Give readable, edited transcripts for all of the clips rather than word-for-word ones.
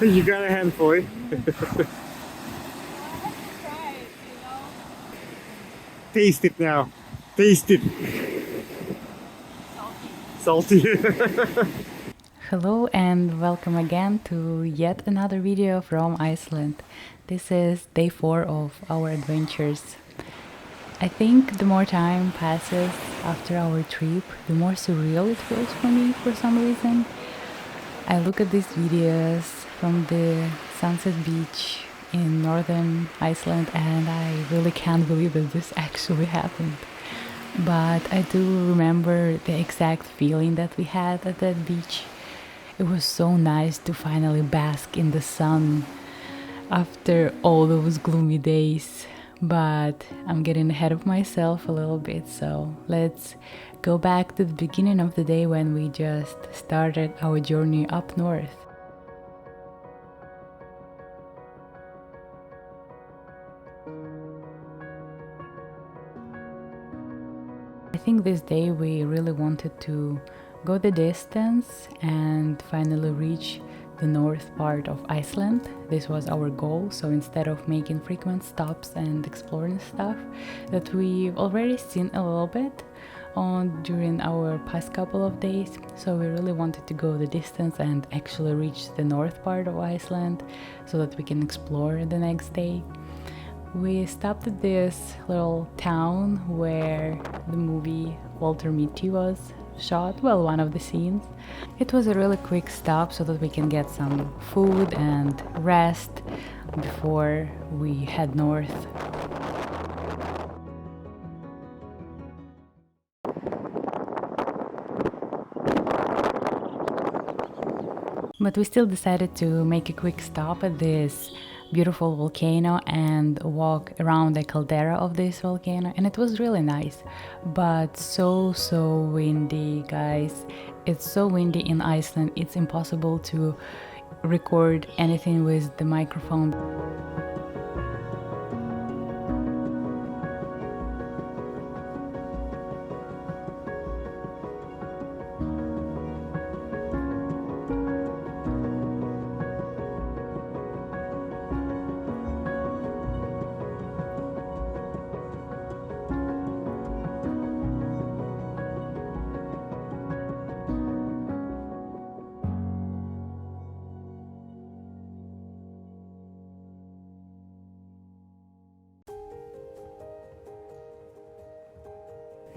You got a handful, eh? Taste it now. Taste it. Salty. Hello and welcome again to yet another video from Iceland. This is day 4 of our adventures. I think the more time passes after our trip, the more surreal it feels for me for some reason. I look at these videos from the Sunset Beach in northern Iceland and I really can't believe that this actually happened. But I do remember the exact feeling that we had at that beach. It was so nice to finally bask in the sun after all those gloomy days. But I'm getting ahead of myself a little bit, so let's go back to the beginning of the day when we just started our journey up north. I think this day we really wanted to go the distance and finally reach the north part of Iceland. This was our goal, so instead of making frequent stops and exploring stuff that we've already seen a little bit on during our past couple of days, so we really wanted to go the distance and actually reach the north part of Iceland so that we can explore the next day. We stopped at this little town where the movie Walter Mitty was shot, well, one of the scenes. It was a really quick stop so that we can get some food and rest before we head north. But we still decided to make a quick stop at this beautiful volcano and walk around the caldera of this volcano, and it was really nice, but so windy, guys. It's so windy in Iceland, it's impossible to record anything with the microphone.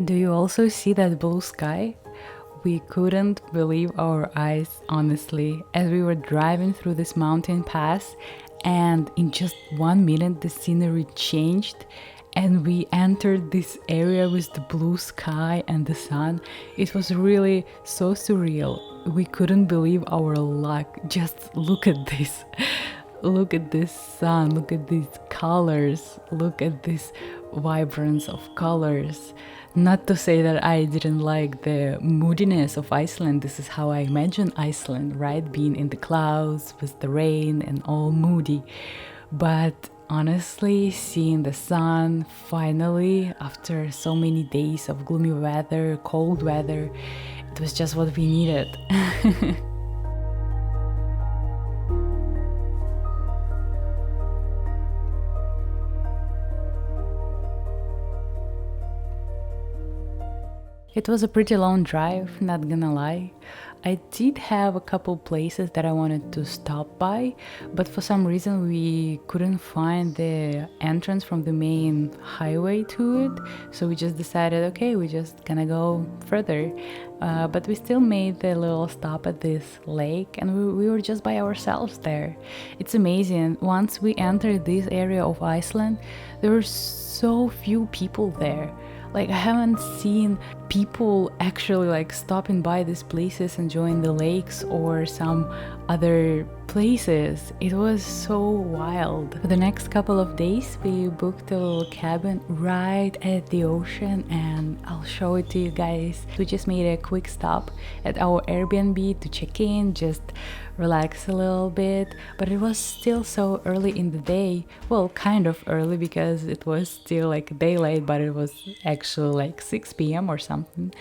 Do you also see that blue sky? We couldn't believe our eyes, honestly, as we were driving through this mountain pass, and in just 1 minute the scenery changed and we entered this area with the blue sky and the sun. It was really so surreal. We couldn't believe our luck. Just look at this. Look at this sun, look at these colors, look at this vibrance of colors. Not to say that I didn't like the moodiness of Iceland. This is how I imagine Iceland, right? Being in the clouds with the rain and all moody. But honestly, seeing the sun finally after so many days of gloomy weather, cold weather, it was just what we needed. It was a pretty long drive, not gonna lie. I did have a couple places that I wanted to stop by, but for some reason we couldn't find the entrance from the main highway to it, so we just decided, okay, we're just gonna go further. But we still made the little stop at this lake and we were just by ourselves there. It's amazing. Once we entered this area of Iceland, there were so few people there. Like, I haven't seen people actually like stopping by these places, enjoying the lakes or some other places. It was so wild. For the next couple of days, we booked a little cabin right at the ocean and I'll show it to you guys. We just made a quick stop at our Airbnb to check in, just relax a little bit, but it was still so early in the day. Well, kind of early because it was still like daylight, but it was actually like 6 p.m. or something.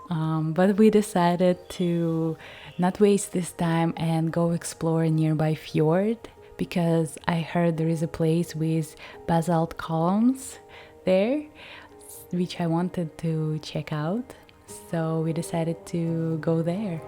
But we decided to not waste this time and go explore a nearby fjord, because I heard there is a place with basalt columns there, which I wanted to check out. So we decided to go there.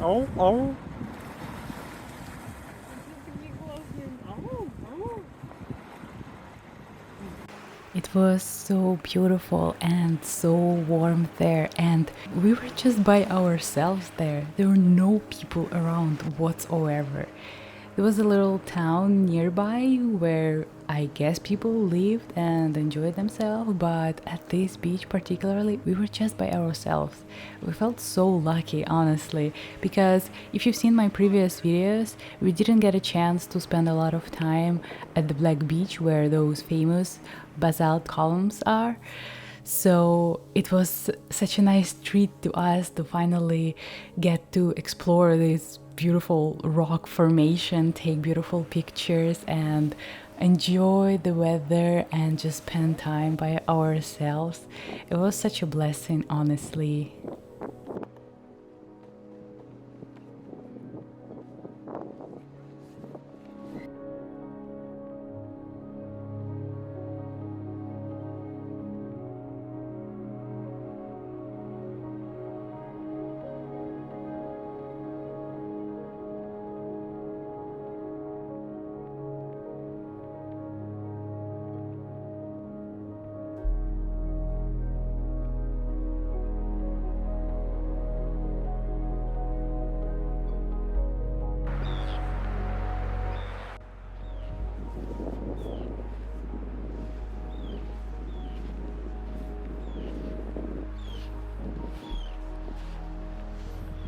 Oh, oh. It was so beautiful and so warm there, and we were just by ourselves there. There were no people around whatsoever. There was a little town nearby where I guess people lived and enjoyed themselves, but at this beach particularly, we were just by ourselves. We felt so lucky, honestly, because if you've seen my previous videos, we didn't get a chance to spend a lot of time at the Black Beach where those famous basalt columns are. So it was such a nice treat to us to finally get to explore this beautiful rock formation, take beautiful pictures, and enjoy the weather and just spend time by ourselves. It was such a blessing, honestly.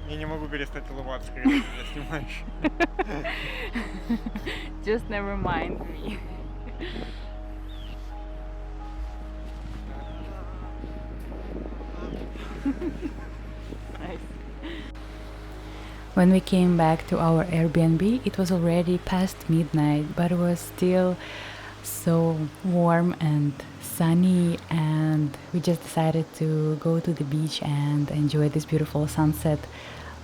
Я не могу перестать улыбаться, когда ты меня снимаешь. Just never mind me. Nice. When we came back to our Airbnb, it was already past midnight, but it was still so warm and sunny, and we just decided to go to the beach and enjoy this beautiful sunset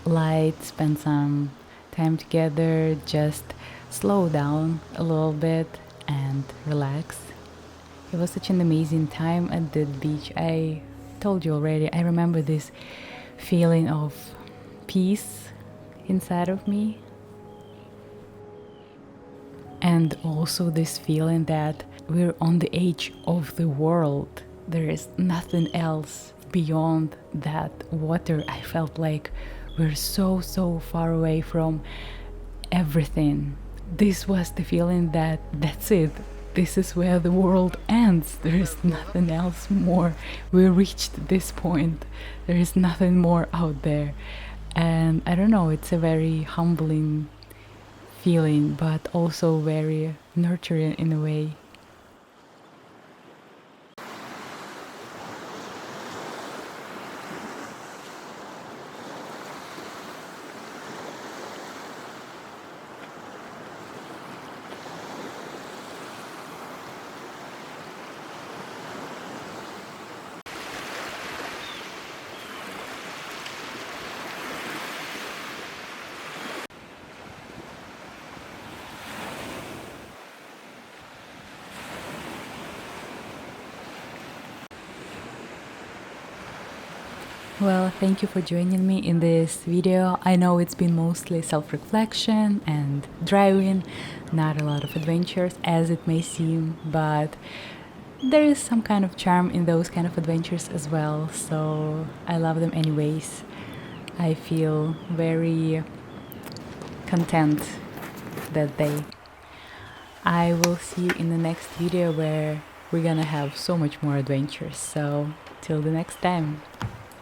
light, spend some time together, just slow down a little bit and relax. It was such an amazing time at the beach. I told you already, I remember this feeling of peace inside of me, and also this feeling that we're on the edge of the world. there is nothing else beyond that water. I felt like we're so far away from everything. This was the feeling that that's it. This is where the world ends. There is nothing else more. We reached this point. There is nothing more out there. And I don't know, it's a very humbling feeling, but also very nurturing in a way. Well, thank you for joining me in this video. I know it's been mostly self-reflection and driving, not a lot of adventures as it may seem, but there is some kind of charm in those kind of adventures as well, so I love them anyways. I feel very content that day. I will see you in the next video where we're gonna have so much more adventures, so till the next time.